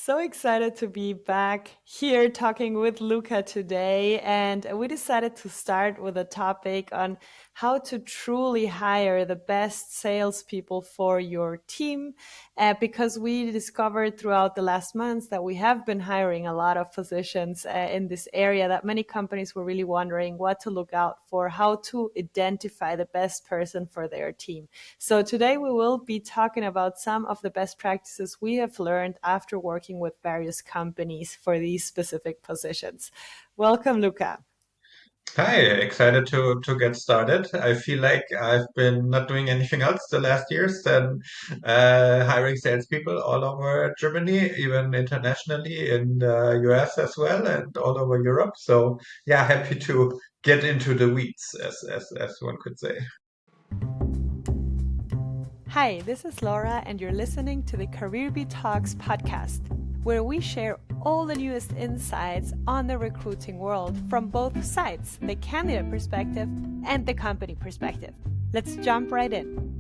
So excited to be back here talking with Luca today. And we decided to start with a topic on how to truly hire the best salespeople for your team. Because we discovered throughout the last months that we have been hiring a lot of positions in this area, that many companies were really wondering what to look out for, how to identify the best person for their team. So today we will be talking about some of the best practices we have learned after working with various companies for these specific positions. Welcome, Luca. Hi, excited to get started. I feel like I've been not doing anything else the last years than hiring salespeople all over Germany, even internationally in the US as well, and all over Europe. So yeah, happy to get into the weeds, as one could say. Hi, this is Laura, and you're listening to the CareerBee Talks podcast, where we share all the newest insights on the recruiting world from both sides, the candidate perspective and the company perspective. Let's jump right in.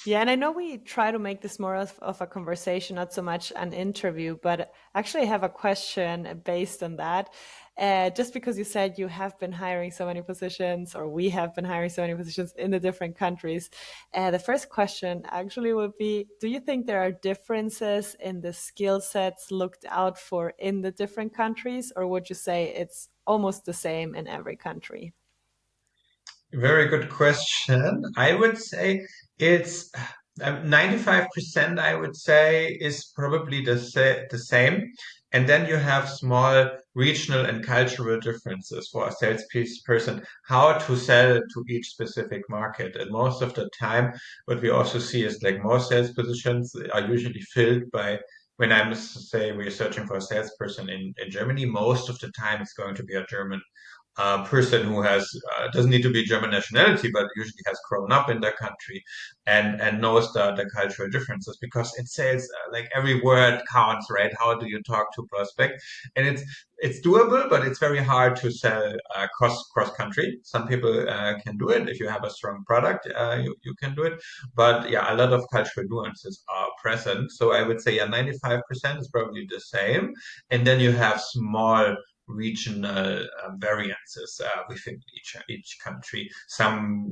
Yeah, and I know we try to make this more of a conversation, not so much an interview, but actually I have a question based on that. Just because you said you have been hiring so many positions, or we have been hiring so many positions in the different countries, the first question actually would be, do you think there are differences in the skill sets looked out for in the different countries, or would you say it's almost the same in every country? Very good question. I would say it's 95%, I would say, is probably the same. And then you have small regional and cultural differences for a salesperson, how to sell to each specific market. And most of the time, what we also see is like more sales positions are usually filled by, when I'm say we're searching for a salesperson in Germany, most of the time it's going to be a German person who has doesn't need to be German nationality, but usually has grown up in their country and knows the cultural differences. Because in sales, like every word counts, right? How do you talk to prospect? And it's doable, but it's very hard to sell cross country. Some people can do it. If you have a strong product, you can do it. But yeah, a lot of cultural nuances are present. So I would say 95% is probably the same. And then you have small regional variances within each country. Some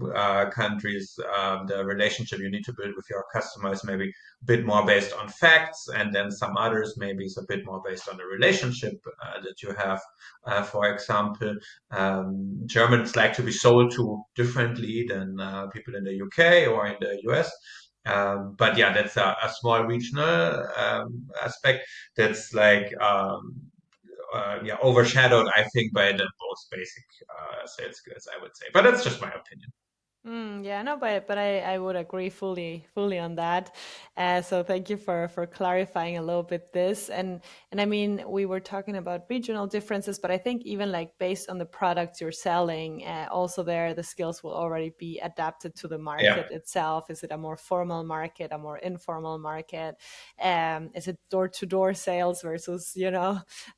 countries, the relationship you need to build with your customers maybe a bit more based on facts, and then some others maybe is a bit more based on the relationship that you have. For example, Germans like to be sold to differently than people in the UK or in the US. But yeah, that's a small regional aspect that's like yeah, overshadowed, I think, by the most basic sales skills, I would say. But that's just my opinion. Yeah, no, but I would agree fully on that. So thank you for clarifying a little bit this. And I mean, we were talking about regional differences, but I think even like based on the products you're selling, also there the skills will already be adapted to the Yeah. market itself. Is it a more formal market, a more informal market? Is it door to door sales versus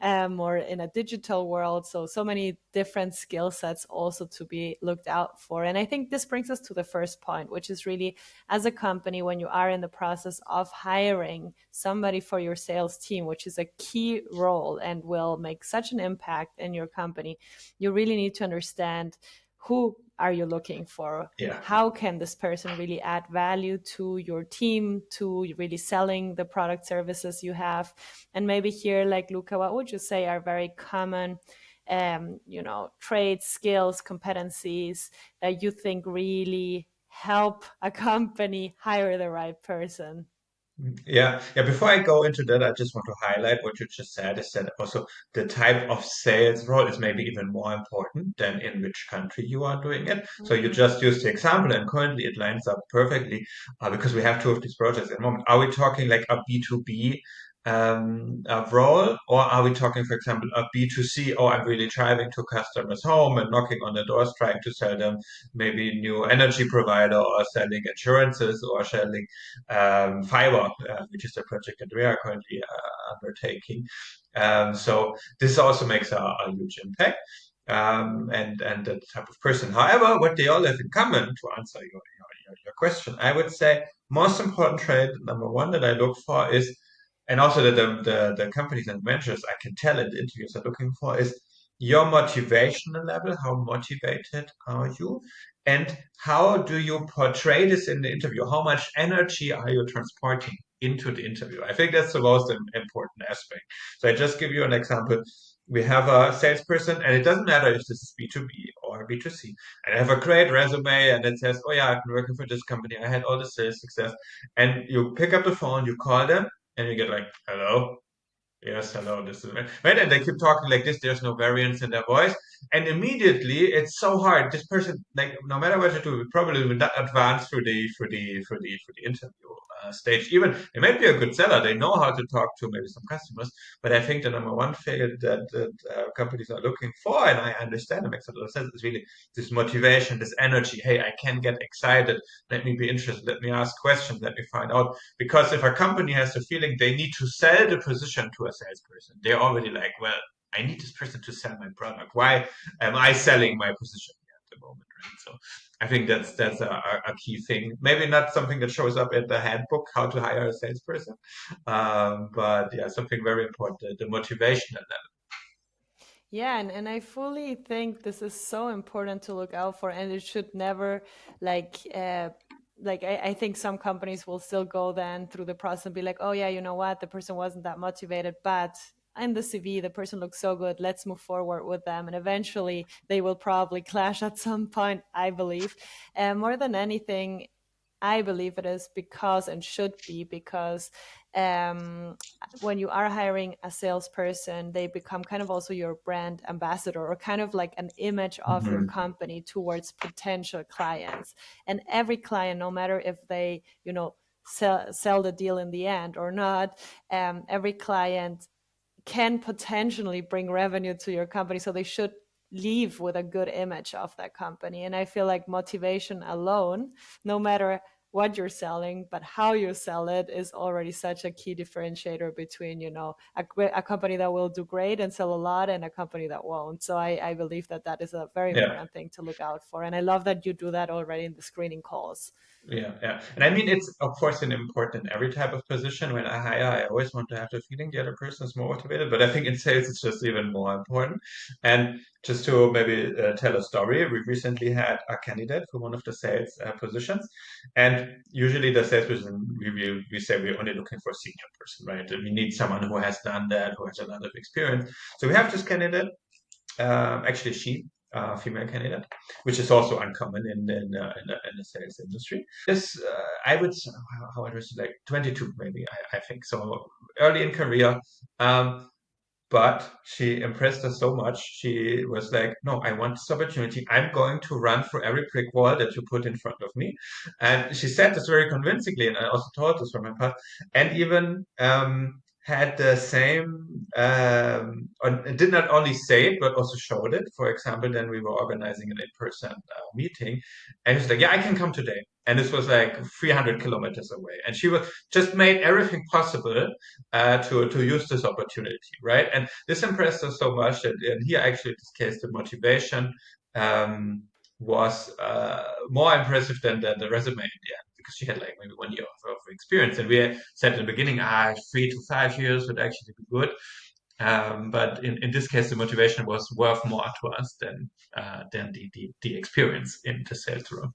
more in a digital world? So many different skill sets also to be looked out for. And I think this brings us to the first point, which is really, as a company, when you are in the process of hiring somebody for your sales team, which is a key role and will make such an impact in your company, you really need to understand, who are you looking for? Yeah. How can this person really add value to your team, to really selling the product services you have? And maybe here, like Luca, what would you say are very common traits, skills, competencies that you think really help a company hire the right person? Yeah, yeah. Before I go into that, I just want to highlight what you just said is that also the type of sales role is maybe even more important than in which country you are doing it. So you Mm. just used the example, and currently it lines up perfectly because we have two of these projects at the moment. Are we talking like a B2B role, or are we talking, for example, a B2C? Oh, I'm really driving to customers' home and knocking on the doors, trying to sell them maybe new energy provider, or selling insurances, or selling fiber, which is the project that we are currently undertaking. So this also makes a huge impact. And that type of person. However, what they all have in common, to answer your question, I would say most important trait number one that I look for is and also the companies and managers I can tell in the interviews are looking for is your motivational level. How motivated are you? And how do you portray this in the interview? How much energy are you transporting into the interview? I think that's the most important aspect. So I just give you an example. We have a salesperson, and it doesn't matter if this is B2B or B2C. And I have a great resume, and it says, "Oh yeah, I've been working for this company. I had all the sales success." And you pick up the phone, you call them, and you get like, "Hello, yes, hello, this is," right? And they keep talking like this. There's no variance in their voice. And immediately it's so hard. This person, like, no matter what you do, probably will not advance through the interview stage. Even they might be a good seller. They know how to talk to maybe some customers. But I think the number one fail that companies are looking for, and I understand it makes a lot of sense, is really this motivation, this energy. Hey, I can get excited. Let me be interested. Let me ask questions. Let me find out, because if a company has the feeling they need to sell the position to a salesperson, they're already like, well, I need this person to sell my product. Why am I selling my position at the moment, right? So I think that's a key thing. Maybe not something that shows up in the handbook, how to hire a salesperson, but yeah, something very important, the motivation at that. Yeah, and I fully think this is so important to look out for, and it should never like I think some companies will still go then through the process and be like, oh yeah, you know what, the person wasn't that motivated, but in the CV, the person looks so good, let's move forward with them. And eventually they will probably clash at some point, I believe. And more than anything, I believe it is because, and should be because, um, when you are hiring a salesperson, they become kind of also your brand ambassador, or kind of like an image of your Mhm. company towards potential clients. And every client, no matter if they, sell the deal in the end or not, every client can potentially bring revenue to your company. So they should leave with a good image of that company. And I feel like motivation alone, no matter what you're selling, but how you sell it, is already such a key differentiator between, a company that will do great and sell a lot and a company that won't. So I believe that that is a very Yeah. important thing to look out for. And I love that you do that already in the screening calls. Yeah, yeah. And I mean, it's of course an important in every type of position. When I hire, I always want to have the feeling the other person is more motivated. But I think in sales, it's just even more important. And just to maybe tell a story, we recently had a candidate for one of the sales positions. And usually the salesperson, we say we're only looking for a senior person, right? We need someone who has done that, who has a lot of experience. So we have this candidate, actually she, female candidate, which is also uncommon in the sales industry. This I would, how old was she, like 22 maybe, I think so, early in career. Um, but she impressed us so much. She was like, "No, I want this opportunity. I'm going to run through every brick wall that you put in front of me." And she said this very convincingly, and I also told this from my past, and even had the same, did not only say it, but also showed it. For example, then we were organizing an in-person meeting, and she's like, "Yeah, I can come today." And this was like 300 kilometers away. And she was just made everything possible to use this opportunity, right? And this impressed us so much that, and here actually in this case the motivation um, was more impressive than the resume in the end, because she had like maybe 1 year of experience, and we said in the beginning, 3 to 5 years would actually be good. But in this case, the motivation was worth more to us than the experience in the sales role.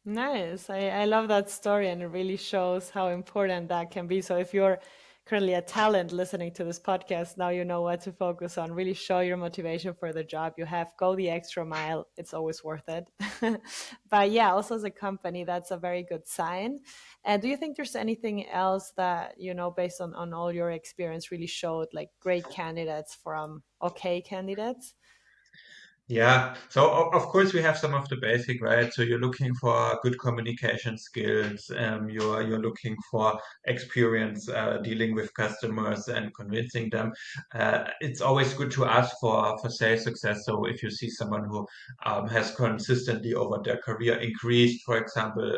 Nice. I love that story, and it really shows how important that can be. So if you're currently a talent listening to this podcast, now you know what to focus on. Really show your motivation for the job you have. Go the extra mile. It's always worth it. But yeah, also as a company, that's a very good sign. And do you think there's anything else that, based on all your experience, really showed like great candidates from okay candidates? Yeah. So of course we have some of the basic, right? So you're looking for good communication skills. You're looking for experience dealing with customers and convincing them. It's always good to ask for sales success. So if you see someone who has consistently over their career increased, for example,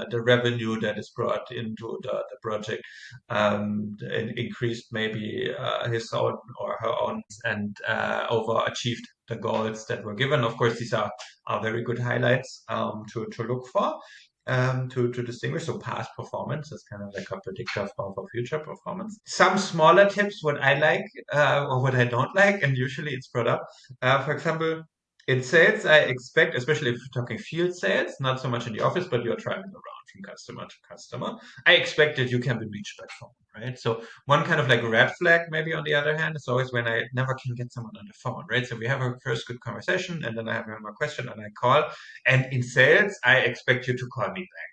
the revenue that is brought into the project, increased maybe his own or her own, and overachieved the goals that were given. Of course, these are very good highlights to look for. to distinguish. So past performance is kind of like a predictor for future performance. Some smaller tips, what I like or what I don't like, and usually it's brought up. For example, in sales, I expect, especially if you're talking field sales, not so much in the office, but you're traveling around from customer to customer. I expect that you can be reached by phone, right? So one kind of like red flag, maybe on the other hand, is always when I never can get someone on the phone, right? So we have a first good conversation, and then I have one question, and I call. And in sales, I expect you to call me back.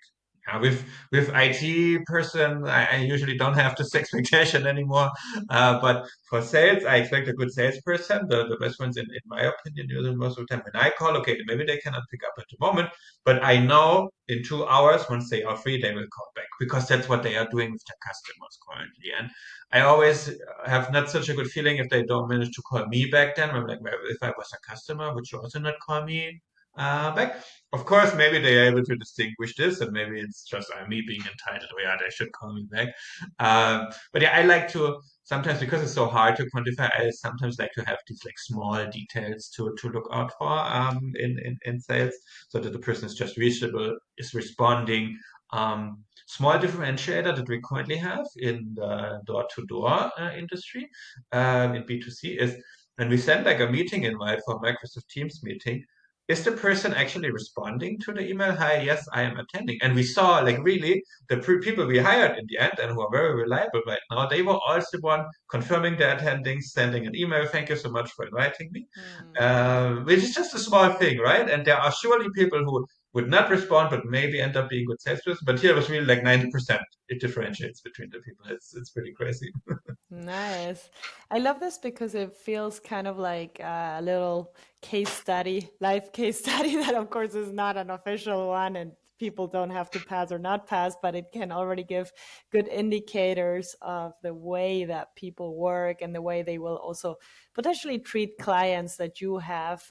With IT person, I usually don't have this expectation anymore. But for sales, I expect a good salesperson. The best ones, in my opinion, usually most of the time when I call, okay, maybe they cannot pick up at the moment, but I know in 2 hours, once they are free, they will call back because that's what they are doing with their customers currently. And I always have not such a good feeling if they don't manage to call me back. Then I'm like, well, if I was a customer, would you also not call me back? Of course, maybe they are able to distinguish this, and maybe it's just me being entitled. Oh yeah, they should call me back. But yeah, I like to sometimes, because it's so hard to quantify. I sometimes like to have these like small details to look out for in sales, so that the person is just reachable, is responding. Small differentiator that we currently have in the door-to-door industry in B2C is when we send like a meeting invite for Microsoft Teams meeting, is the person actually responding to the email? Hi, yes, I am attending. And we saw like really the people we hired in the end and who are very reliable right now, they were also the one confirming their attending, sending an email. Thank you so much for inviting me. Hmm. Which is just a small thing, right? And there are surely people who would not respond, but maybe end up being good salesperson. But here it was really like 90%. It differentiates between the people. It's pretty crazy. Nice. I love this because it feels kind of like a little case study, life case study that, of course, is not an official one and people don't have to pass or not pass, but it can already give good indicators of the way that people work and the way they will also potentially treat clients that you have.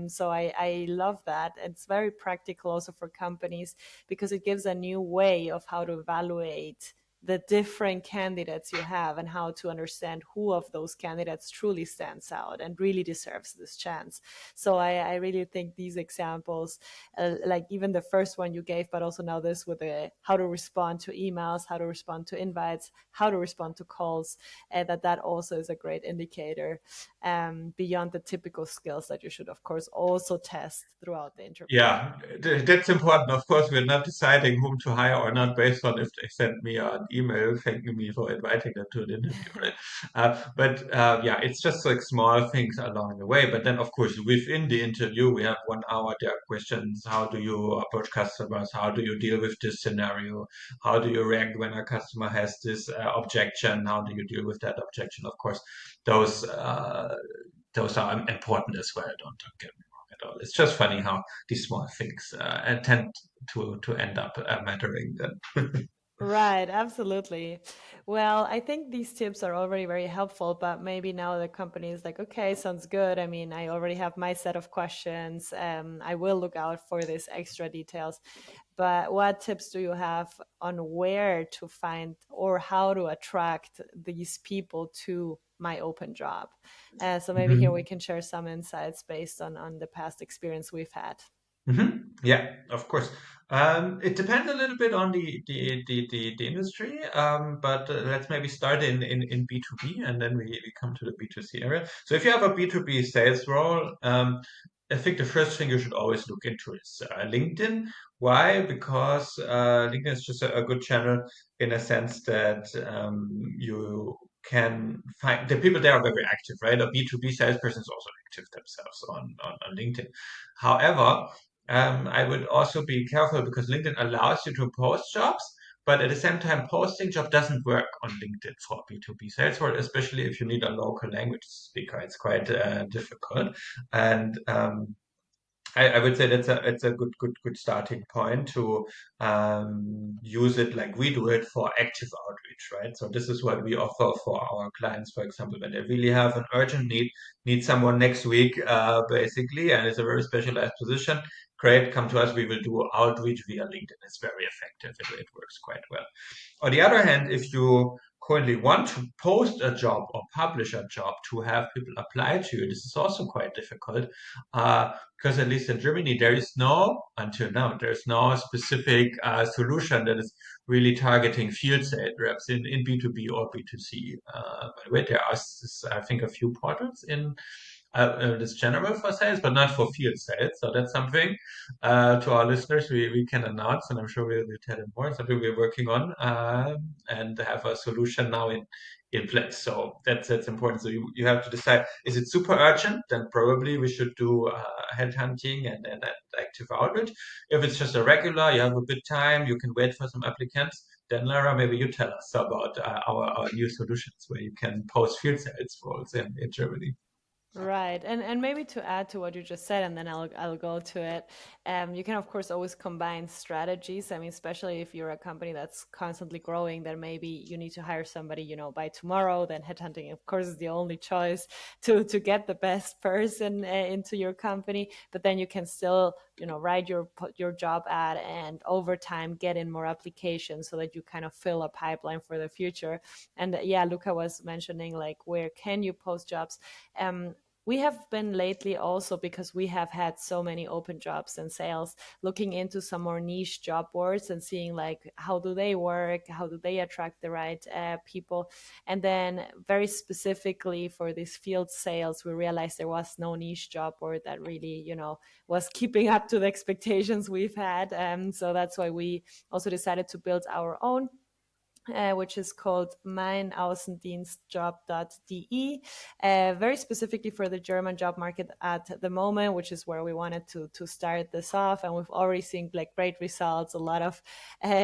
So I love that. It's very practical also for companies because it gives a new way of how to evaluate the different candidates you have and how to understand who of those candidates truly stands out and really deserves this chance. So I really think these examples, like even the first one you gave, but also now this with the how to respond to emails, how to respond to invites, how to respond to calls, that also is a great indicator beyond the typical skills that you should, of course, also test throughout the interview. Yeah, that's important. Of course, we're not deciding whom to hire or not based on if they send me an email thanking me for inviting them to an interview, right? But yeah, it's just like small things along the way. But then, of course, within the interview, we have 1 hour. There are questions. How do you approach customers? How do you deal with this scenario? How do you react when a customer has this objection? How do you deal with that objection? Of course, those uh, those are important as well. Don't get me wrong at all. It's just funny how these small things tend to end up mattering then. Right, absolutely. Well, I think these tips are already very helpful, but maybe now the company is like, okay, sounds good. I mean, I already have my set of questions. I will look out for these extra details. But what tips do you have on where to find or how to attract these people to my open job? So maybe here we Mhm. can share some insights based on the past experience we've had. Yeah, of course. It depends a little bit on the industry, but let's maybe start in B2B and then we come to the B2C area. So if you have a B2B sales role, I think the first thing you should always look into is LinkedIn. Why? Because LinkedIn is just a good channel in a sense that you can find the people there are very active, right? A B2B salesperson is also active themselves on LinkedIn. However, I would also be careful because LinkedIn allows you to post jobs, but at the same time, posting job doesn't work on LinkedIn for B2B sales role, especially if you need a local language speaker. It's quite difficult. And I would say that's a good starting point to use it like we do it for active outreach, right? So this is what we offer for our clients, for example, when they really have an urgent need someone next week, basically, and it's a very specialized position. Great, come to us. We will do outreach via LinkedIn. It's very effective. It works quite well. On the other hand, if you currently want to post a job or publish a job to have people apply to you, this is also quite difficult. Because at least in Germany, there is no, until now, there's no specific solution that is really targeting field sales reps in B2B or B2C. By the way, there are, I think, a few portals in this general for sales, but not for field sales. So that's something to our listeners we can announce, and I'm sure we'll tell them more. Something we're working on and have a solution now in place. So that's important. So you have to decide: is it super urgent? Then probably we should do headhunting and active outreach. If it's just a regular, you have a bit time, you can wait for some applicants. Then Lara, maybe you tell us about our new solutions where you can post field sales roles in Germany. Right. And maybe to add to what you just said, and then I'll go to it. You can of course always combine strategies. I mean, especially if you're a company that's constantly growing, then maybe you need to hire somebody, by tomorrow. Then headhunting, of course, is the only choice to get the best person into your company. But then you can still, write your job ad and over time get in more applications so that you kind of fill a pipeline for the future. And yeah, Luca was mentioning like where can you post jobs. We have been lately also because we have had so many open jobs in sales, looking into some more niche job boards and seeing like how do they work, how do they attract the right people. And then very specifically for these field sales, we realized there was no niche job board that really, was keeping up to the expectations we've had. So that's why we also decided to build our own, which is called meinaußendienstjob.de, very specifically for the German job market at the moment, which is where we wanted to start this off. And we've already seen like great results, a lot of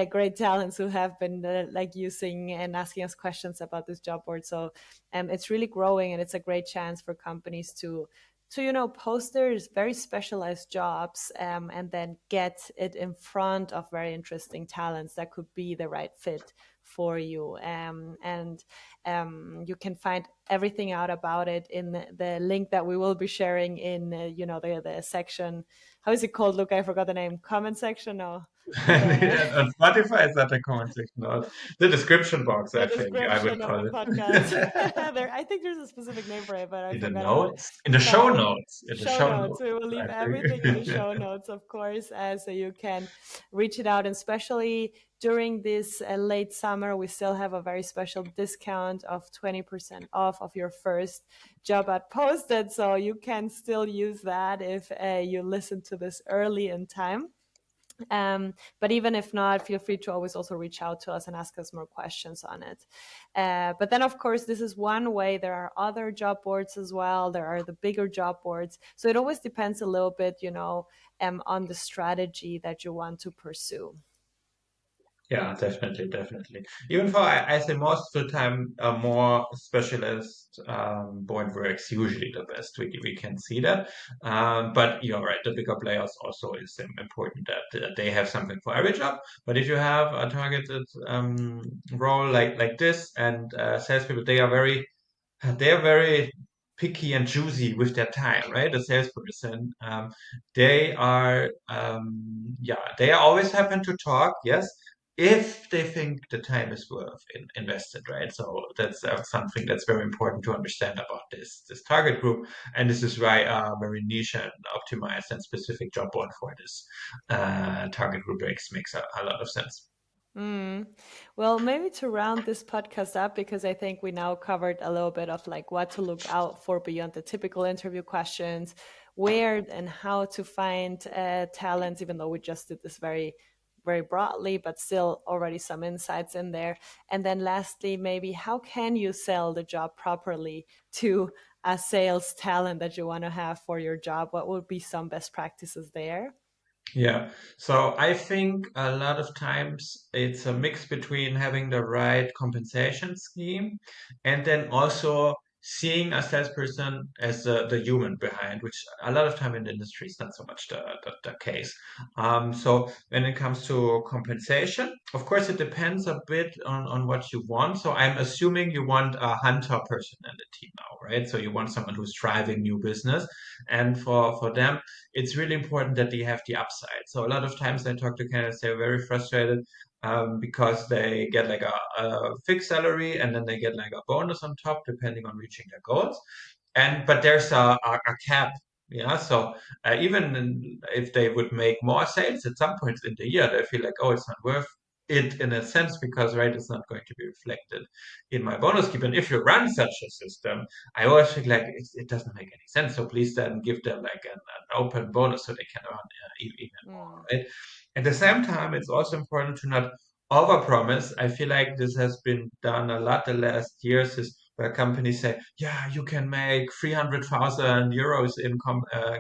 great talents who have been like using and asking us questions about this job board. So it's really growing, and it's a great chance for companies to post their very specialized jobs, and then get it in front of very interesting talents that could be the right fit for you. And you can find everything out about it in the link that we will be sharing in the section. How is it called? Look, I forgot the name. Comment section? No, And the on Spotify, is that the comment section or the description box? the I think I would description of the call podcast. it. I think there's a specific name for it, but I In the forgot how it. notes, in the show But notes, in the show show notes. notes, We will leave I everything in the think. show notes, of course, so you can reach it out. And especially during this late summer, we still have a very special discount of 20% off of your first job ad posted. So you can still use that if you listen to this early in time. But even if not, feel free to always also reach out to us and ask us more questions on it. But then, of course, this is one way. There are other job boards as well. There are the bigger job boards. So it always depends a little bit, on the strategy that you want to pursue. Yeah, definitely, definitely. Even for, I say most of the time, a more specialist point works usually the best. We can see that. But you're right, the bigger players also is important that they have something for every job. But if you have a targeted role like this, and salespeople, they are very picky and choosy with their time, right? The salesperson, they are always happen to talk, yes, if they think the time is worth invested, right? So that's something that's very important to understand about this target group, and this is why very niche and optimized and specific job board for this target group makes a lot of sense. Mm. Well, maybe to round this podcast up, because I think we now covered a little bit of like what to look out for beyond the typical interview questions, where and how to find talents, even though we just did this very, very broadly, but still already some insights in there. And then lastly, maybe how can you sell the job properly to a sales talent that you want to have for your job? What would be some best practices there? Yeah. So I think a lot of times it's a mix between having the right compensation scheme and then also seeing a salesperson as the human behind, which a lot of time in the industry is not so much the case. So when it comes to compensation, of course, it depends a bit on what you want. So I'm assuming you want a hunter person in the team now, right? So you want someone who's driving new business. And for them, it's really important that they have the upside. So a lot of times I talk to candidates, they're very frustrated. because they get like a fixed salary and then they get like a bonus on top depending on reaching their goals. But there's a cap. Yeah, so if they would make more sales at some points in the year, they feel like, oh, it's not worth it in a sense because right, it's not going to be reflected in my bonus keep. And if you run such a system, I always feel like it doesn't make any sense. So please then give them like an open bonus so they can earn even Mm. more, right? At the same time, it's also important to not overpromise. I feel like this has been done a lot the last years, is where companies say, yeah, you can make 300,000 euros in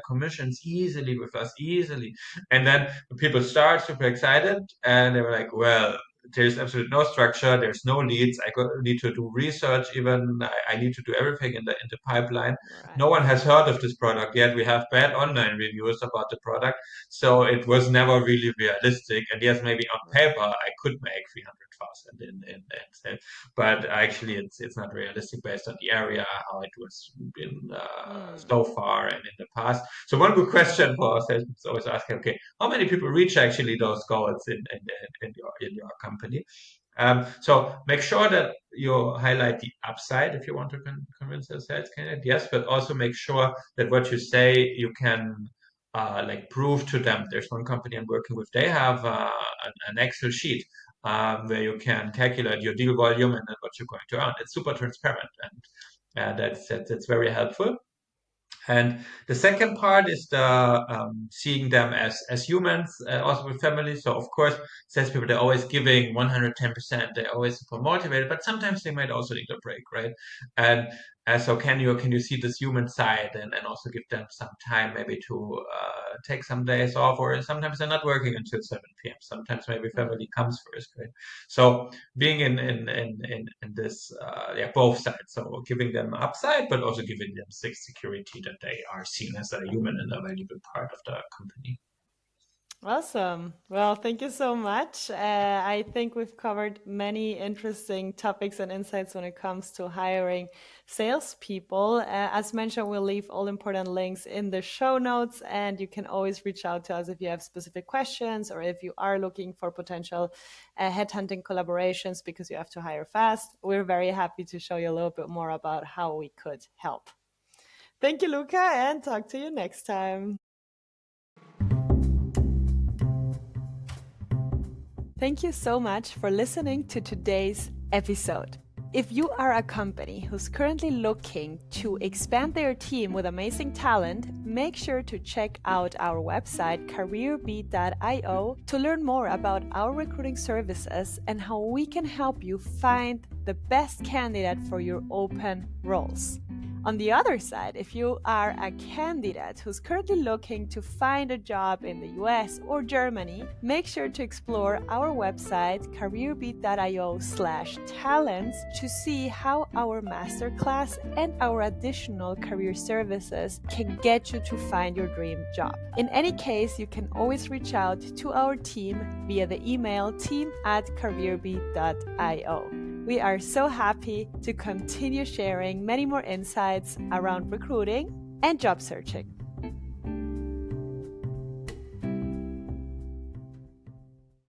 commissions easily with us, easily. And then people start super excited and they were like, well, there's absolutely no structure. There's no leads. Need to do research. Even I need to do everything in the pipeline. No Right. one has heard of this product yet. We have bad online reviews about the product, so it was never really realistic. And yes, maybe on Right. paper I could make 300,000 in sales, but actually it's not realistic based on the area, how it was been Mm. so far and in the past. So one good question for us is always asking, okay, how many people reach actually those goals in your company? So make sure that you highlight the upside if you want to convince a sales candidate, yes, but also make sure that what you say you can like prove to them. There's one company I'm working with; they have an Excel sheet where you can calculate your deal volume and then what you're going to earn. It's super transparent, and that's very helpful. And the second part is the seeing them as humans, also with families. So of course, salespeople, they're always giving 110%. They're always super motivated, but sometimes they might also need a break, right? And so can you see this human side and also give them some time maybe to take some days off, or sometimes they're not working until 7 p.m. Sometimes maybe Mm. family comes first, right? So being in this yeah, both sides, so giving them upside but also giving them security that they are seen as a human and a valuable part of the company. Awesome. Well, thank you so much. I think we've covered many interesting topics and insights when it comes to hiring salespeople. As mentioned, we'll leave all important links in the show notes, and you can always reach out to us if you have specific questions or if you are looking for potential headhunting collaborations because you have to hire fast. We're very happy to show you a little bit more about how we could help. Thank you, Luca, and talk to you next time. Thank you so much for listening to today's episode. If you are a company who's currently looking to expand their team with amazing talent, make sure to check out our website careerbeat.io to learn more about our recruiting services and how we can help you find the best candidate for your open roles. On the other side, if you are a candidate who's currently looking to find a job in the US or Germany, make sure to explore our website careerbeat.io/talents to see how our masterclass and our additional career services can get you to find your dream job. In any case, you can always reach out to our team via the email team@careerbeat.io. We are so happy to continue sharing many more insights around recruiting and job searching.